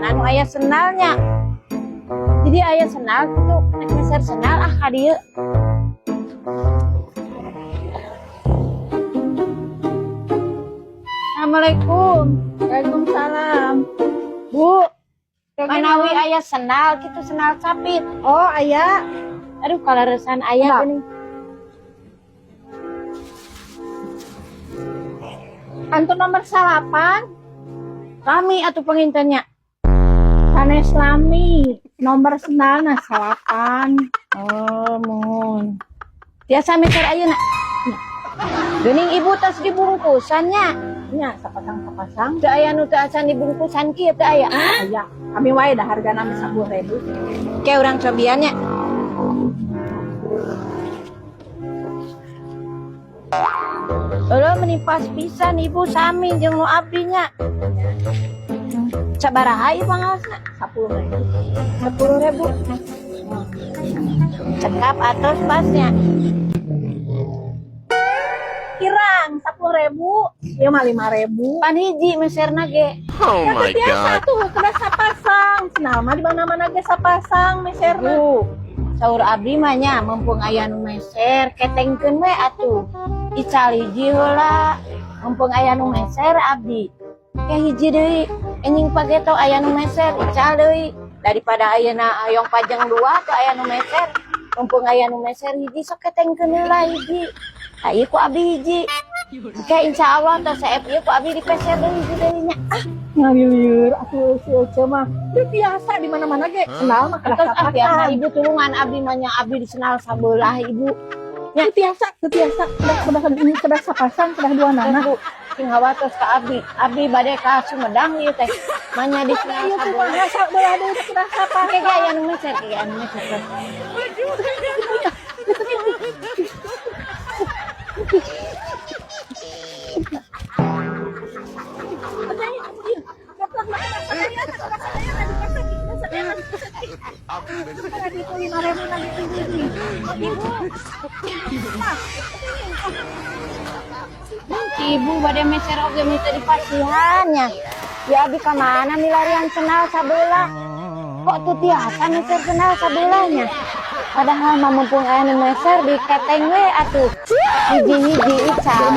restoran anu aya sendalnya. Jadi aya sendal gitu, geser sendal ka dieu. Assalamualaikum. Waalaikumsalam. Bu, manawi aya sendal gitu, sendal capit. Oh, aya. Aduh, kaleresan aya geuning. Antu nomor 8. Kami atuh pengintennya. Sanes lami. Nomor sendalna 8. Oh, mohon. Tiasa meter ayeuna. Geuning ibu tas dibungkusannya. Nya sapasang-sapasang. Teu aya nu teu acan dibungkusan kieu teu aya. Aya. Kami wae dah hargana 10.000. Kayak urang cobiannya. Eueuh menipas pisan ibu sami jeung nu abdinya. Sabaraha ieu pangaosna? 10.000. 10.000. Cekap atos pasnya. Kirang 10.000. Ieu mah 5.000. Pan hiji meserna ge. Oh my Biasa god. tuh kena sapasang. Sendal mah di mana-mana ge sapasang meserna. Saur abdi mah nya mumpung aya nu meser ketengkeun we atuh. Ical hiji heula. Mumpung aya nu meser abdi. Ke hiji deui. Enjing pageto aya nu meser ical deui. Daripada ayeuna hayong pajang 2 teu aya nu meser. Mumpung aya nu meser hiji sok ketengkeun heula hiji. Ieu ku abdi hiji. Kayak insyaallah teh saep ieu ku abdi dipeser deui hiji deui nya. Ngalieur atuh si Ece mah. Dia biasa di mana-mana ge. Sendal mah kena Terus biarna sapasang. ibu tulungan abdi mah nya abdi di senal sabelah ibu. Nya biasa. Kedah sapasang, kedah dua nana. Bu, sing hawatos ka abdi. Abdi bade ka Sumedang ieu teh. Manya di senal Ieu tuh sabelah. mah sabelah deui kedah sapasang. Kayak aya nu meser, kayak anu meser. Ibu bade meser oge minta dipasihannya. Ya abdi ka mana milarian senal sabelah. Kok tuh tiasa meser senal sabelahnya. Padahal mah mumpung aya nu meser di keteng we atuh. Hiji-hiji ical.